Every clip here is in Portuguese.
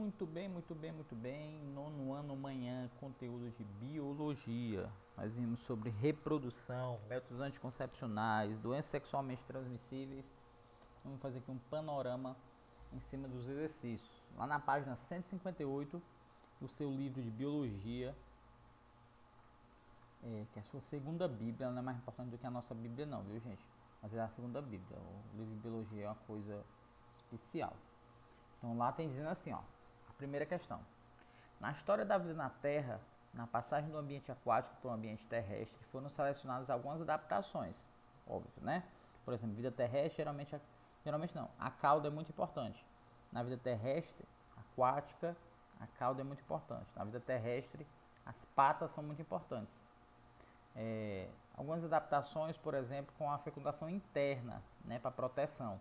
Muito bem, muito bem, muito bem. Nono ano manhã, conteúdo de biologia. Nós vimos sobre reprodução, métodos anticoncepcionais, doenças sexualmente transmissíveis. Vamos fazer aqui um panorama em cima dos exercícios. Lá na página 158 do seu livro de biologia, que é a sua segunda Bíblia, ela não é mais importante do que a nossa Bíblia não, viu gente? Mas é a segunda Bíblia. O livro de biologia é uma coisa especial. Então lá tem dizendo assim, ó, a primeira questão. Na história da vida na Terra, na passagem do ambiente aquático para o ambiente terrestre, foram selecionadas algumas adaptações, óbvio, né? Por exemplo, vida terrestre, geralmente não, a cauda é muito importante. Na vida terrestre, aquática, a cauda é muito importante. Na vida terrestre, as patas são muito importantes. Algumas adaptações, por exemplo, com a fecundação interna, né, para proteção.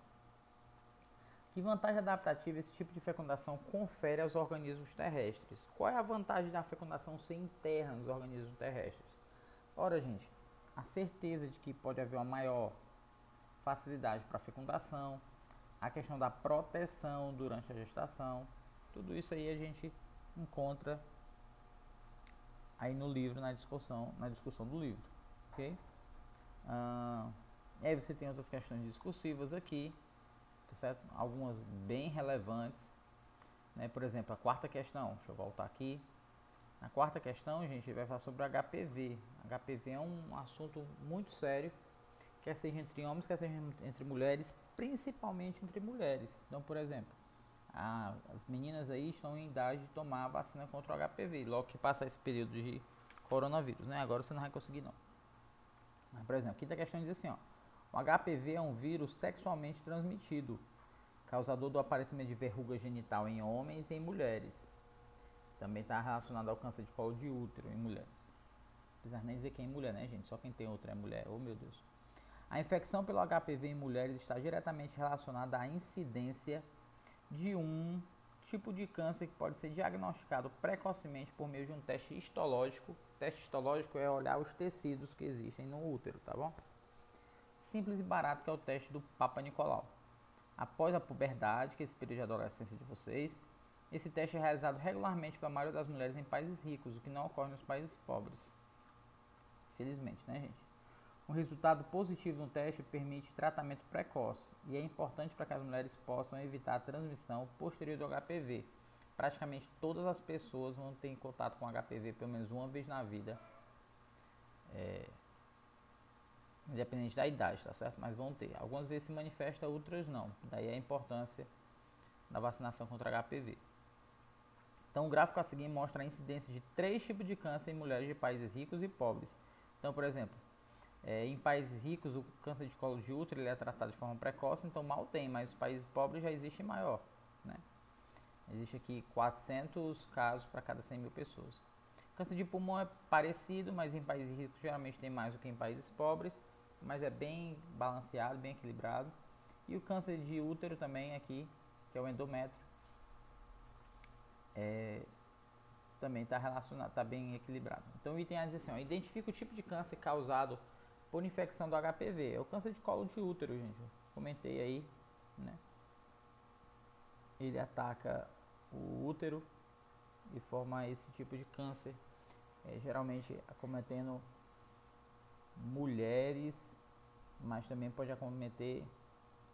Que vantagem adaptativa esse tipo de fecundação confere aos organismos terrestres? Qual é a vantagem da fecundação ser interna nos organismos terrestres? Ora, gente, a certeza de que pode haver uma maior facilidade para a fecundação, a questão da proteção durante a gestação, tudo isso aí a gente encontra aí no livro, na discussão do livro, ok? E aí você tem outras questões discursivas aqui, tá certo? Algumas bem relevantes, né? Por exemplo, a quarta questão, deixa eu voltar aqui. Na quarta questão, gente, vai falar sobre HPV. HPV é um assunto muito sério, quer seja entre homens, quer seja entre mulheres, principalmente entre mulheres. Então, por exemplo, as meninas aí estão em idade de tomar a vacina contra o HPV, logo que passar esse período de coronavírus, né? Agora você não vai conseguir não. Mas, por exemplo, a quinta questão diz assim, ó, o HPV é um vírus sexualmente transmitido, causador do aparecimento de verruga genital em homens e em mulheres. Também está relacionado ao câncer de colo de útero em mulheres. Não precisa nem dizer quem é mulher, né, gente? Só quem tem outra é mulher. Oh, meu Deus. A infecção pelo HPV em mulheres está diretamente relacionada à incidência de um tipo de câncer que pode ser diagnosticado precocemente por meio de um teste histológico. O teste histológico é olhar os tecidos que existem no útero, tá bom? Simples e barato, que é o teste do Papa Nicolau. Após a puberdade, que é esse período de adolescência de vocês, esse teste é realizado regularmente pela maioria das mulheres em países ricos, o que não ocorre nos países pobres. Felizmente, né, gente? Um resultado positivo no teste permite tratamento precoce e é importante para que as mulheres possam evitar a transmissão posterior do HPV. Praticamente todas as pessoas vão ter contato com HPV pelo menos uma vez na vida, independente da idade, tá certo? Mas vão ter. Algumas vezes se manifesta, outras não. Daí a importância da vacinação contra HPV. Então o gráfico a seguir mostra a incidência de 3 tipos de câncer em mulheres de países ricos e pobres. Então, por exemplo, em países ricos o câncer de colo de útero ele é tratado de forma precoce, então mal tem, mas nos países pobres já existe maior, né? Existe aqui 400 casos para cada 100 mil pessoas. Câncer de pulmão é parecido, mas em países ricos geralmente tem mais do que em países pobres, mas é bem balanceado, bem equilibrado. E o câncer de útero também aqui, que é o endométrio, também está relacionado, está bem equilibrado. Então o item A diz assim, ó, identifica o tipo de câncer causado por infecção do HPV. É o câncer de colo de útero, gente. Eu comentei aí, né? Ele ataca o útero e forma esse tipo de câncer, geralmente acometendo mulheres, mas também pode acometer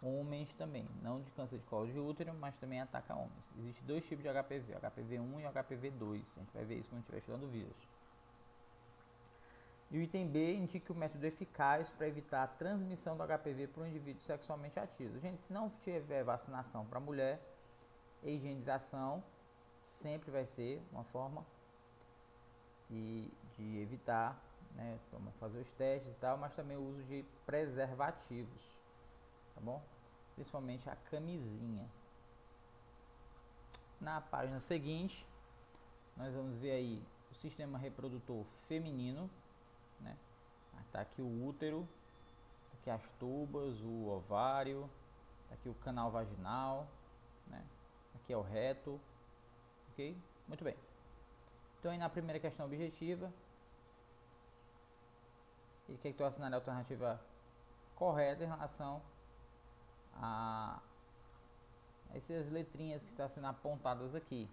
homens também, não de câncer de colo de útero, mas também ataca homens. Existem dois tipos de HPV, HPV1 e HPV2. A gente vai ver isso quando estiver estudando o vírus. E o item B indica o método eficaz para evitar a transmissão do HPV para um indivíduo sexualmente ativo. Gente, se não tiver vacinação para mulher, higienização sempre vai ser uma forma de evitar, né, fazer os testes e tal, mas também o uso de preservativos, tá bom? Principalmente a camisinha. Na página seguinte, nós vamos ver aí o sistema reprodutor feminino, né? Tá aqui o útero, tá aqui as tubas, o ovário, tá aqui o canal vaginal, né? Aqui é o reto, ok? Muito bem. Então aí na primeira questão objetiva, e que tu assinar a alternativa correta em relação a essas letrinhas que estão sendo apontadas aqui,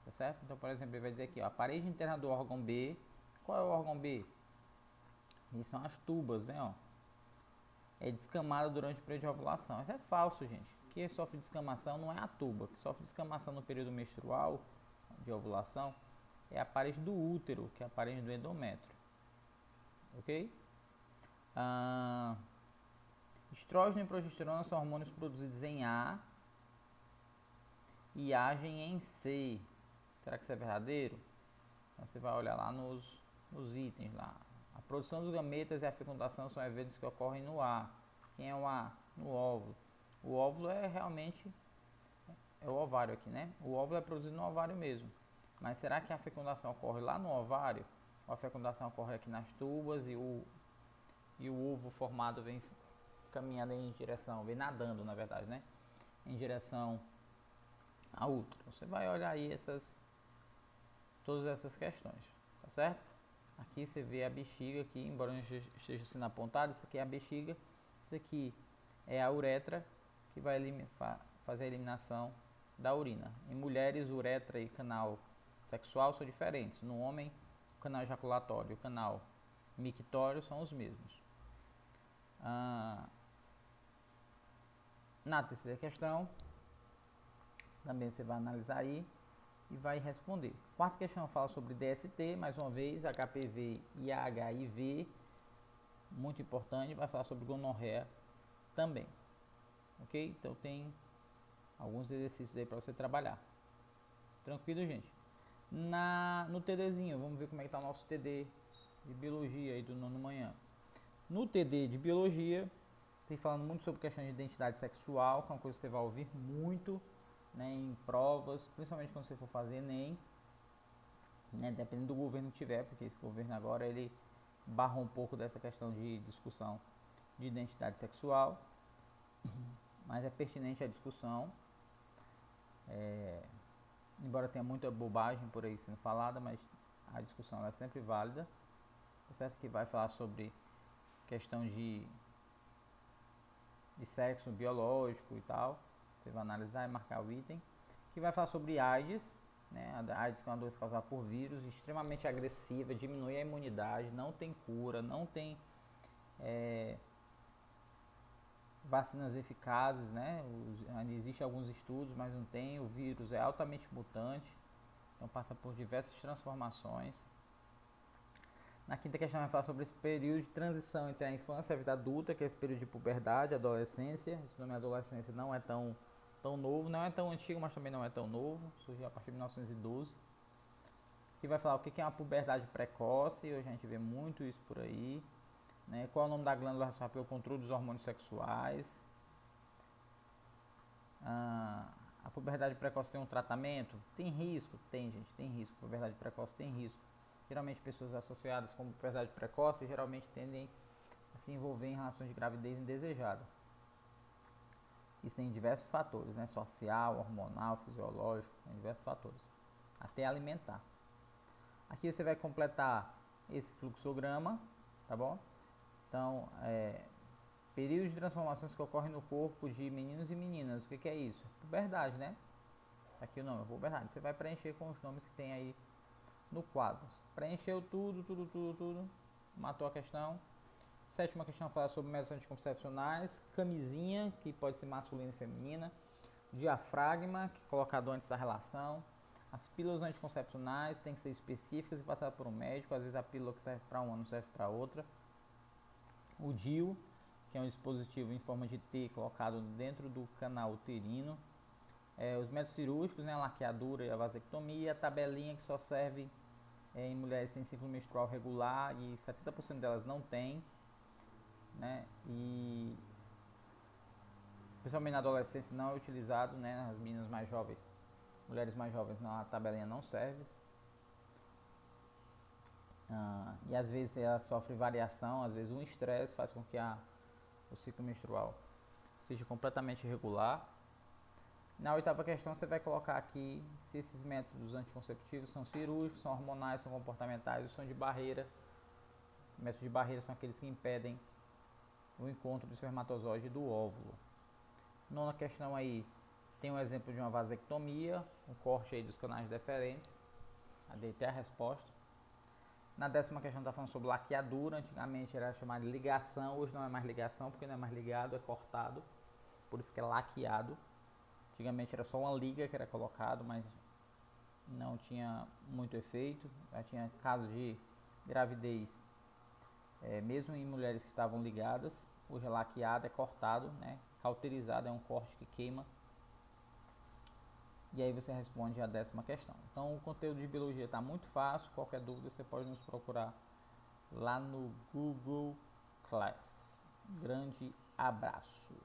tá certo? Então, por exemplo, ele vai dizer aqui, ó, a parede interna do órgão B. Qual é o órgão B? E são as tubas, né, ó. É descamada durante o período de ovulação. Isso é falso, gente. Quem sofre descamação não é a tuba. Que sofre descamação no período menstrual de ovulação é a parede do útero, que é a parede do endométrio. Ok? Estrógeno e progesterona são hormônios produzidos em A e agem em C. Será que isso é verdadeiro? Então você vai olhar lá nos itens lá. A produção dos gametas e a fecundação são eventos que ocorrem no A. Quem é o A? No óvulo. O óvulo é realmente o ovário aqui, né? O óvulo é produzido no ovário mesmo. Mas será que a fecundação ocorre lá no ovário? Ou a fecundação ocorre aqui nas tubas e o ovo formado vem caminhando em direção, vem nadando na verdade, né? Em direção ao útero. Você vai olhar aí todas essas questões, tá certo? Aqui você vê a bexiga aqui, embora não esteja sendo apontado, isso aqui é a bexiga, isso aqui é a uretra que vai fazer a eliminação da urina. Em mulheres, uretra e canal sexual são diferentes. No homem, o canal ejaculatório e o canal mictório são os mesmos. Na terceira questão, também você vai analisar aí e vai responder. Quarta questão fala sobre DST, mais uma vez, HPV e HIV, muito importante, vai falar sobre gonorreia também. Ok? Então tem alguns exercícios aí para você trabalhar. Tranquilo, gente? No TDzinho, vamos ver como é que tá o nosso TD de biologia aí do nono manhã. No TD de biologia, tem falando muito sobre questão de identidade sexual, que é uma coisa que você vai ouvir muito, né, em provas, principalmente quando você for fazer ENEM, né, dependendo do governo que tiver, porque esse governo agora ele barra um pouco dessa questão de discussão de identidade sexual, mas é pertinente a discussão, embora tenha muita bobagem por aí sendo falada, mas a discussão é sempre válida, certo? Que vai falar sobre questão de sexo biológico e tal, você vai analisar e marcar o item, que vai falar sobre AIDS, né? A AIDS é uma doença causada por vírus, extremamente agressiva, diminui a imunidade, não tem cura, não tem vacinas eficazes, né? Existem alguns estudos, mas não tem. O vírus é altamente mutante, então passa por diversas transformações. Na quinta questão vai falar sobre esse período de transição entre a infância e a vida adulta, que é esse período de puberdade, adolescência. Esse nome adolescência não é tão novo, não é tão antigo, mas também não é tão novo. Surgiu a partir de 1912. Que vai falar o que é uma puberdade precoce, hoje a gente vê muito isso por aí. Né? Qual é o nome da glândula responsável pelo controle dos hormônios sexuais? A puberdade precoce tem um tratamento? Tem risco? Tem, gente, tem risco. Puberdade precoce tem risco. Geralmente pessoas associadas com puberdade precoce geralmente tendem a se envolver em relações de gravidez indesejada. Isso tem diversos fatores, né? Social, hormonal, fisiológico, tem diversos fatores. Até alimentar. Aqui você vai completar esse fluxograma, tá bom? Então, períodos de transformações que ocorrem no corpo de meninos e meninas. O que é isso? Puberdade, né? Aqui o nome é puberdade. Você vai preencher com os nomes que tem aí no quadro. Preencheu tudo. Matou a questão. Sétima questão fala sobre métodos anticoncepcionais. Camisinha, que pode ser masculina e feminina. Diafragma, que é colocado antes da relação. As pílulas anticoncepcionais têm que ser específicas e passadas por um médico. Às vezes a pílula que serve para uma não serve para outra. O DIU, que é um dispositivo em forma de T colocado dentro do canal uterino. Os métodos cirúrgicos, né, a laqueadura e a vasectomia. A tabelinha que só serve em mulheres sem ciclo menstrual regular e 70% delas não tem, né? E principalmente na adolescência não é utilizado, né? As meninas mais jovens, mulheres mais jovens, não, a tabelinha não serve. E às vezes ela sofre variação, às vezes um estresse faz com que o ciclo menstrual seja completamente irregular. Na oitava questão você vai colocar aqui se esses métodos anticonceptivos são cirúrgicos, são hormonais, são comportamentais ou são de barreira. Métodos de barreira são aqueles que impedem o encontro do espermatozoide e do óvulo. Nona questão aí Tem um exemplo de uma vasectomia, um corte aí dos canais deferentes. Até a resposta. Na 10ª questão está falando sobre laqueadura. Antigamente era chamado de ligação, hoje não é mais ligação, porque não é mais ligado, é cortado. Por isso que é laqueado. Antigamente era só uma liga que era colocado, mas não tinha muito efeito. Já tinha casos de gravidez, mesmo em mulheres que estavam ligadas. Hoje é laqueado, é cortado, né? Cauterizado é um corte que queima. E aí você responde a 10ª questão. Então o conteúdo de biologia está muito fácil. Qualquer dúvida você pode nos procurar lá no Google Class. Grande abraço.